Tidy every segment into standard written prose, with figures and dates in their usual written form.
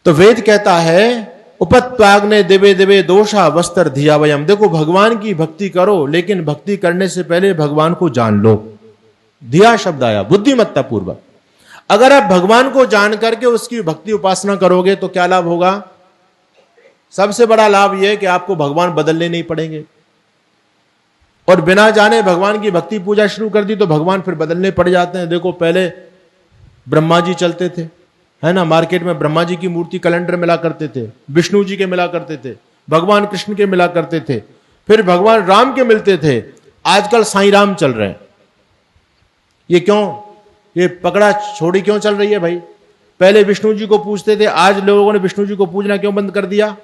तो वेद कहता है उपत्वाग्ने दिवे दिवे दोषा वस्त्र धिया वयम। देखो भगवान की भक्ति करो, लेकिन भक्ति करने से पहले भगवान को जान लो। धिया शब्द आया बुद्धिमत्ता पूर्वक। अगर आप भगवान को जान करके उसकी भक्ति उपासना करोगे तो क्या लाभ होगा? सबसे बड़ा लाभ यह है कि आपको भगवान बदलने नहीं पड़ेंगे। और बिना जाने भगवान की भक्ति पूजा शुरू कर दी तो भगवान फिर बदलने पड़ जाते हैं। देखो पहले ब्रह्मा जी चलते थे, है ना, मार्केट में ब्रह्मा जी की मूर्ति कैलेंडर मिला करते थे, विष्णु जी के मिला करते थे, भगवान कृष्ण के मिला करते थे, फिर भगवान राम के मिलते थे। आजकल साईं राम चल रहे हैं। ये क्यों? ये पकड़ा छोड़ी क्यों चल रही है भाई? पहले विष्णु जी को पूजते थे, आज लोगों ने विष्णु जी को पूजना क्यों बंद कर दिया?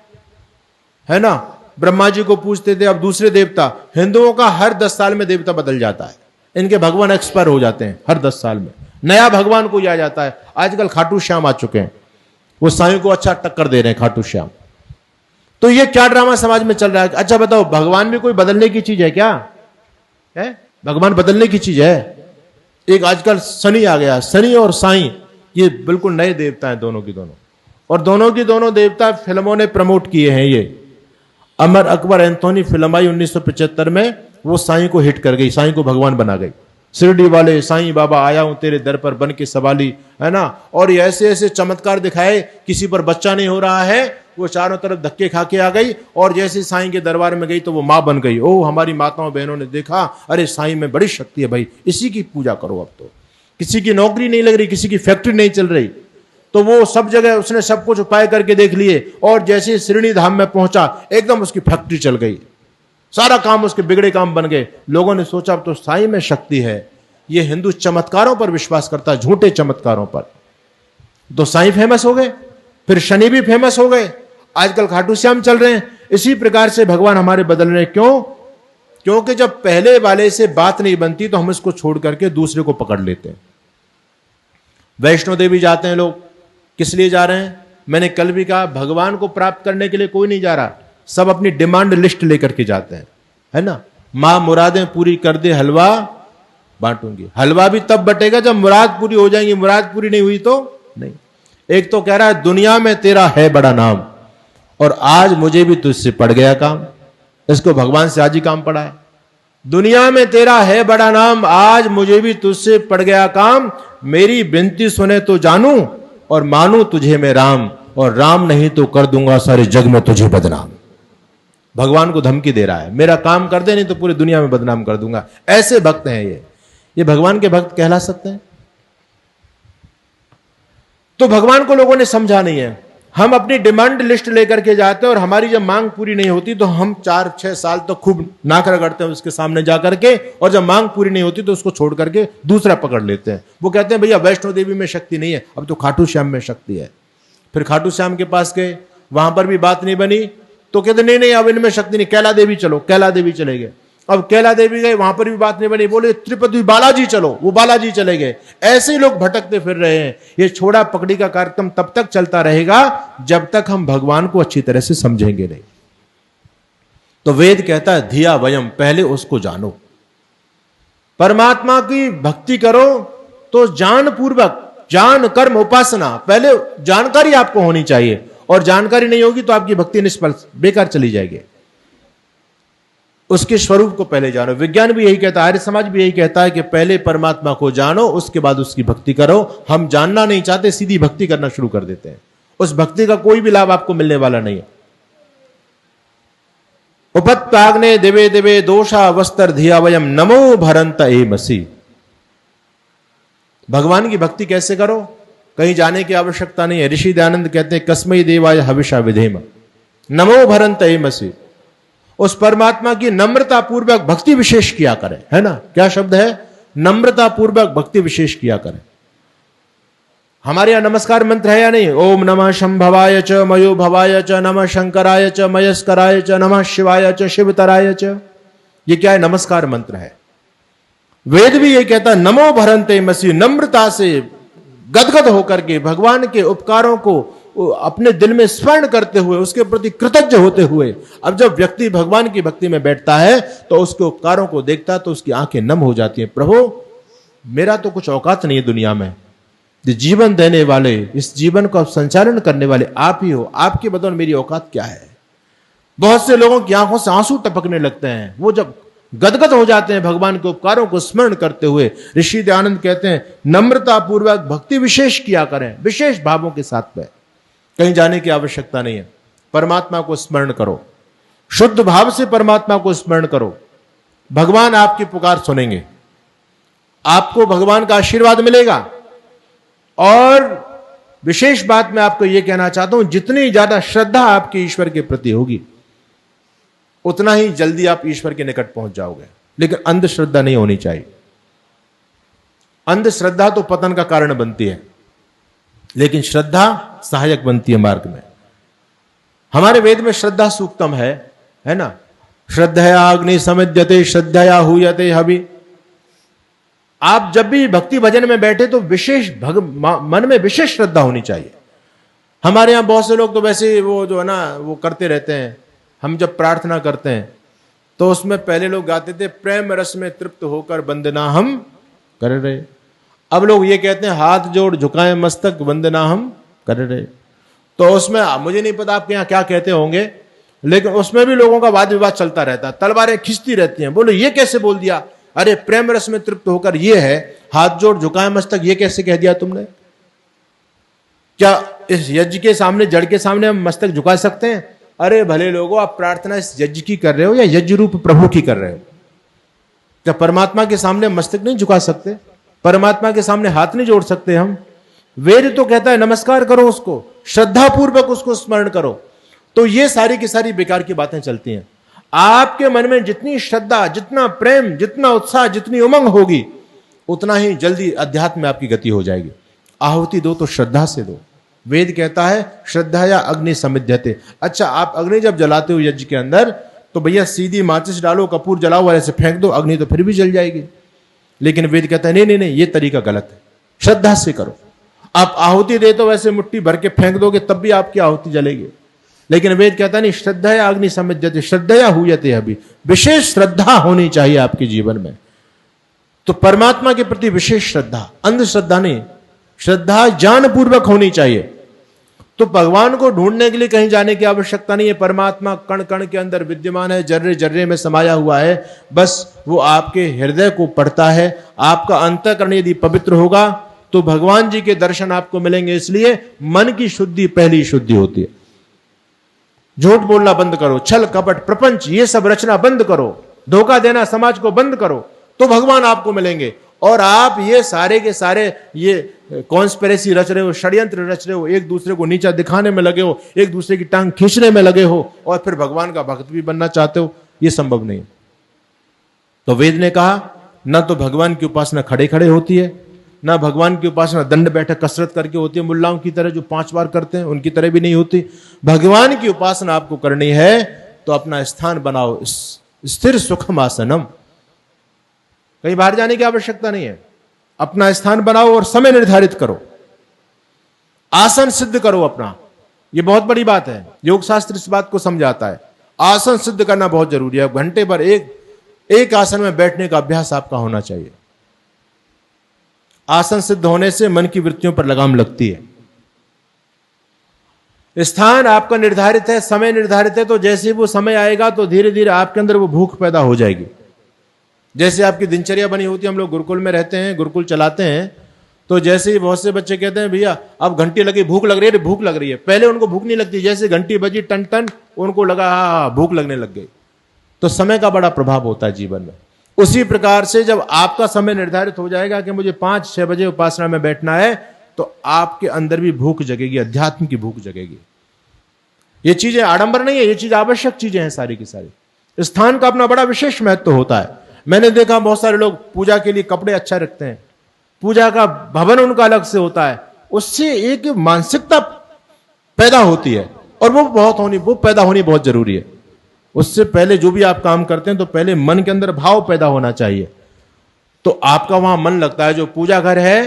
है ना, ब्रह्मा जी को पूजते थे, अब दूसरे देवता। हिंदुओं का हर 10 साल में देवता बदल जाता है। इनके भगवान एक्सपायर हो जाते हैं, हर 10 साल में नया भगवान कोई आ जाता है। आजकल खाटू श्याम आ चुके हैं, वो साईं को अच्छा टक्कर दे रहे हैं खाटू श्याम। तो ये क्या ड्रामा समाज में चल रहा है? अच्छा बताओ, भगवान भी कोई बदलने की चीज है क्या? है भगवान बदलने की चीज है? एक आजकल शनि आ गया, शनि और साईं ये बिल्कुल नए देवता हैं, दोनों की दोनों। और दोनों की दोनों देवता फिल्मों ने प्रमोट किए हैं। ये अमर अकबर एंथोनी फिल्म आई 1975 में, वो साईं को हिट कर गई, साईं को भगवान बना गई। शिरडी वाले साईं बाबा आया हूं तेरे दर पर बन के सवाली, है ना। और ये ऐसे ऐसे चमत्कार दिखाए, किसी पर बच्चा नहीं हो रहा है, वो चारों तरफ धक्के खा के आ गई। और जैसे साईं के दरबार में गई तो वो मां बन गई। ओ हमारी माताओं बहनों ने देखा, अरे साईं में बड़ी शक्ति है भाई, इसी की पूजा करो। अब तो किसी की नौकरी नहीं लग रही, किसी की फैक्ट्री नहीं चल रही, तो वो सब जगह उसने सब कुछ उपाय करके देख लिए। और जैसे श्रीणी धाम में पहुंचा, एकदम उसकी फैक्ट्री चल गई, सारा काम उसके बिगड़े काम बन गए। लोगों ने सोचा अब तो साईं में शक्ति है। ये हिंदू चमत्कारों पर विश्वास करता है, झूठे चमत्कारों पर। तो साईं फेमस हो गए, फिर शनि भी फेमस हो गए, आजकल खाटू श्याम चल रहे हैं। इसी प्रकार से भगवान हमारे बदल रहे हैं। क्यों? क्योंकि जब पहले वाले से बात नहीं बनती तो हम इसको छोड़ करके दूसरे को पकड़ लेते हैं। वैष्णो देवी जाते हैं लोग, किस लिए जा रहे हैं? मैंने कल भी कहा, भगवान को प्राप्त करने के लिए कोई नहीं जा रहा, सब अपनी डिमांड लिस्ट लेकर के जाते हैं, है ना। मां मुरादें पूरी कर दे, हलवा बांटूंगी। हलवा भी तब बटेगा जब मुराद पूरी हो जाएंगी, मुराद पूरी नहीं हुई तो नहीं। एक तो कह रहा है दुनिया में तेरा है बड़ा नाम, और आज मुझे भी तुझसे पड़ गया काम। इसको भगवान से आज ही काम पड़ा है। दुनिया में तेरा है बड़ा नाम, आज मुझे भी तुझसे पड़ गया काम। मेरी विनती सुने तो जानू, और मानू तुझे मैं राम, और राम नहीं तो कर दूंगा सारे जग में तुझे बदनाम। भगवान को धमकी दे रहा है, मेरा काम कर दे नहीं तो पूरी दुनिया में बदनाम कर दूंगा। ऐसे भक्त हैं ये भगवान के भक्त कहला सकते हैं? तो भगवान को लोगों ने समझा नहीं है। हम अपनी डिमांड लिस्ट लेकर के जाते हैं, और हमारी जब मांग पूरी नहीं होती तो हम 4-6 साल तक खूब नाक रगड़ते हैं उसके सामने जाकर के, और जब मांग पूरी नहीं होती तो उसको छोड़ करके दूसरा पकड़ लेते हैं। वो कहते हैं भैया वैष्णो देवी में शक्ति नहीं है, अब तो खाटू श्याम में शक्ति है। फिर खाटू श्याम के पास गए, वहां पर भी बात नहीं बनी, तो कहते नहीं नहीं अब इनमें शक्ति नहीं, कैला देवी चलो। कैला देवी चले गए। अब कैला देवी गए, वहां पर भी बात नहीं बनी, बोले त्रिपति बालाजी चलो, वो बालाजी चले गए। ऐसे ही लोग भटकते फिर रहे हैं। ये छोड़ा पकड़ी का कार्यक्रम तब तक चलता रहेगा जब तक हम भगवान को अच्छी तरह से समझेंगे नहीं। तो वेद कहता है धिया वयम, पहले उसको जानो। परमात्मा की भक्ति करो तो जान पूर्वक, जान कर्म उपासना, पहले जानकारी आपको होनी चाहिए। और जानकारी नहीं होगी तो आपकी भक्ति निष्फल बेकार चली जाएगी। उसके स्वरूप को पहले जानो। विज्ञान भी यही कहता है, आर्य समाज भी यही कहता है कि पहले परमात्मा को जानो, उसके बाद उसकी भक्ति करो। हम जानना नहीं चाहते, सीधी भक्ति करना शुरू कर देते हैं। उस भक्ति का कोई भी लाभ आपको मिलने वाला नहीं है। उपत्ताग्ने दिवे दिवे दोषा वस्त्र धिया वयम नमो भरंत एमसी। भगवान की भक्ति कैसे करो? कहीं जाने की आवश्यकता नहीं है। ऋषि दयानंद कहते हैं कस्मै देवाय हविषा विधेम नमो भरंत एमसी। उस परमात्मा की नम्रता पूर्वक भक्ति विशेष किया करें, है ना। क्या शब्द है? नम्रता पूर्वक भक्ति विशेष किया करें। हमारे यहां नमस्कार मंत्र है या नहीं? ओम नमः शंभवाय च मयो भवाय च, नमः शंकराय च मयस्कराय च, नमः शिवाय च शिवतराय च। ये क्या है? नमस्कार मंत्र है। वेद भी ये कहता है नमो भरंते मसी, नम्रता से गदगद होकर के भगवान के उपकारों को अपने दिल में स्मरण करते हुए, उसके प्रति कृतज्ञ होते हुए। अब जब व्यक्ति भगवान की भक्ति में बैठता है तो उसके उपकारों को देखता है तो उसकी आंखें नम हो जाती हैं। प्रभु मेरा तो कुछ औकात नहीं है दुनिया में, जो जीवन देने वाले, इस जीवन को संचालन करने वाले आप ही हो। आपके बदौलत मेरी औकात क्या है। बहुत से लोगों की आंखों से आंसू टपकने लगते हैं, वो जब गदगद हो जाते हैं भगवान के उपकारों को स्मरण करते हुए। ऋषि दयानंद कहते हैं, नम्रता पूर्वक भक्ति विशेष किया करें, विशेष भावों के साथ में। कहीं जाने की आवश्यकता नहीं है, परमात्मा को स्मरण करो, शुद्ध भाव से परमात्मा को स्मरण करो। भगवान आपकी पुकार सुनेंगे, आपको भगवान का आशीर्वाद मिलेगा। और विशेष बात मैं आपको यह कहना चाहता हूं, जितनी ज्यादा श्रद्धा आपकी ईश्वर के प्रति होगी, उतना ही जल्दी आप ईश्वर के निकट पहुंच जाओगे। लेकिन अंधश्रद्धा नहीं होनी चाहिए। अंधश्रद्धा तो पतन का कारण बनती है, लेकिन श्रद्धा सहायक बनती है मार्ग में। हमारे वेद में श्रद्धा सूक्तम है ना। श्रद्धया अग्नि समिद्यते श्रद्धया हूयते हवि। आप जब भी भक्ति भजन में बैठे तो विशेष मन में विशेष श्रद्धा होनी चाहिए। हमारे यहां बहुत से लोग तो वैसे वो जो है ना वो करते रहते हैं। हम जब प्रार्थना करते हैं तो उसमें पहले लोग गाते थे, प्रेम रस में तृप्त होकर वंदना हम कर रहे। अब लोग ये कहते हैं, हाथ जोड़ झुकाएं मस्तक वंदना हम कर रहे। तो उसमें मुझे नहीं पता आपके यहाँ क्या कहते होंगे, लेकिन उसमें भी लोगों का वाद विवाद चलता रहता है, तलवारें खिंचती रहती हैं। बोलो ये कैसे बोल दिया, अरे प्रेम रस में तृप्त होकर ये है, हाथ जोड़ झुकाएं मस्तक ये कैसे कह दिया तुमने। क्या इस यज्ञ के सामने, जड़ के सामने हम मस्तक झुका सकते हैं? अरे भले लोगों, आप प्रार्थना इस यज्ञ की कर रहे हो या यज्ञ रूप प्रभु की कर रहे हो? क्या परमात्मा के सामने मस्तक नहीं झुका सकते? परमात्मा के सामने हाथ नहीं जोड़ सकते हम? वेद तो कहता है नमस्कार करो उसको, श्रद्धा पूर्वक उसको स्मरण करो। तो ये सारी की सारी बेकार की बातें चलती हैं। आपके मन में जितनी श्रद्धा, जितना प्रेम, जितना उत्साह, जितनी उमंग होगी, उतना ही जल्दी अध्यात्म में आपकी गति हो जाएगी। आहुति दो तो श्रद्धा से दो। वेद कहता है श्रद्धा या अग्नि समिध्यते। अच्छा, आप अग्नि जब जलाते हो यज्ञ के अंदर, तो भैया सीधी माचिस डालो, कपूर जलाओ और ऐसे फेंक दो, अग्नि तो फिर भी जल जाएगी। लेकिन वेद कहता है नहीं, ये तरीका गलत है, श्रद्धा से करो। आप आहुति दे तो वैसे मुट्ठी भर के फेंक दोगे तब भी आपकी आहुति जलेगी। लेकिन वेद कहता नहीं, श्रद्धा या अग्नि समिध्यते श्रद्धया हूयते हवि। विशेष श्रद्धा होनी चाहिए आपके जीवन में। तो परमात्मा के प्रति विशेष श्रद्धा, अंधश्रद्धा नहीं, श्रद्धा ज्ञान पूर्वक होनी चाहिए। तो भगवान को ढूंढने के लिए कहीं जाने की आवश्यकता नहीं है। परमात्मा कण कण के अंदर विद्यमान है, जर्रे जर्रे में समाया हुआ है। बस वो आपके हृदय को पढ़ता है। आपका अंतःकरण यदि पवित्र होगा तो भगवान जी के दर्शन आपको मिलेंगे। इसलिए मन की शुद्धि पहली शुद्धि होती है। झूठ बोलना बंद करो, छल कपट प्रपंच ये सब रचना बंद करो, धोखा देना समाज को बंद करो, तो भगवान आपको मिलेंगे। और आप ये सारे के सारे ये कॉन्स्पिरेसी रच रहे हो, षड्यंत्र रच रहे हो, एक दूसरे को नीचा दिखाने में लगे हो, एक दूसरे की टांग खींचने में लगे हो, और फिर भगवान का भक्त भी बनना चाहते हो, ये संभव नहीं। तो वेद ने कहा, न तो भगवान की उपासना खड़े खड़े होती है, ना भगवान की उपासना दंड बैठक कसरत करके होती है, मुल्लाओं की तरह जो 5 बार करते हैं उनकी तरह भी नहीं होती। भगवान की उपासना आपको करनी है तो अपना स्थान बनाओ स्थिर सुखम आसनम। कहीं बाहर जाने की आवश्यकता नहीं है। अपना स्थान बनाओ और समय निर्धारित करो, आसन सिद्ध करो अपना। यह बहुत बड़ी बात है, योग शास्त्र इस बात को समझाता है। आसन सिद्ध करना बहुत जरूरी है। घंटे भर एक आसन में बैठने का अभ्यास आपका होना चाहिए। आसन सिद्ध होने से मन की वृत्तियों पर लगाम लगती है। स्थान आपका निर्धारित है, समय निर्धारित है, तो जैसे वो समय आएगा तो धीरे धीरे आपके अंदर वो भूख पैदा हो जाएगी। जैसे आपकी दिनचर्या बनी होती है, हम लोग गुरुकुल में रहते हैं, गुरुकुल चलाते हैं, तो जैसे ही बहुत से बच्चे कहते हैं भैया अब घंटी लगी, भूख लग रही है, भूख लग रही है। पहले उनको भूख नहीं लगती, जैसे घंटी बजी टन टन उनको लगा हाँ भूख लगने लग गई। तो समय का बड़ा प्रभाव होता है जीवन में। उसी प्रकार से जब आपका समय निर्धारित हो जाएगा कि मुझे 5-6 बजे उपासना में बैठना है, तो आपके अंदर भी भूख जगेगी, अध्यात्म की भूख जगेगी। ये चीजें आडंबर नहीं है, ये चीज आवश्यक चीजें हैं सारी की सारी। स्थान का अपना बड़ा विशेष महत्व होता है। मैंने देखा बहुत सारे लोग पूजा के लिए कपड़े अच्छा रखते हैं, पूजा का भवन उनका अलग से होता है, उससे एक मानसिकता पैदा होती है और वो पैदा होनी बहुत जरूरी है। उससे पहले जो भी आप काम करते हैं तो पहले मन के अंदर भाव पैदा होना चाहिए, तो आपका वहां मन लगता है। जो पूजा घर है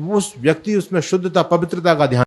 उस व्यक्ति उसमें शुद्धता पवित्रता का ध्यान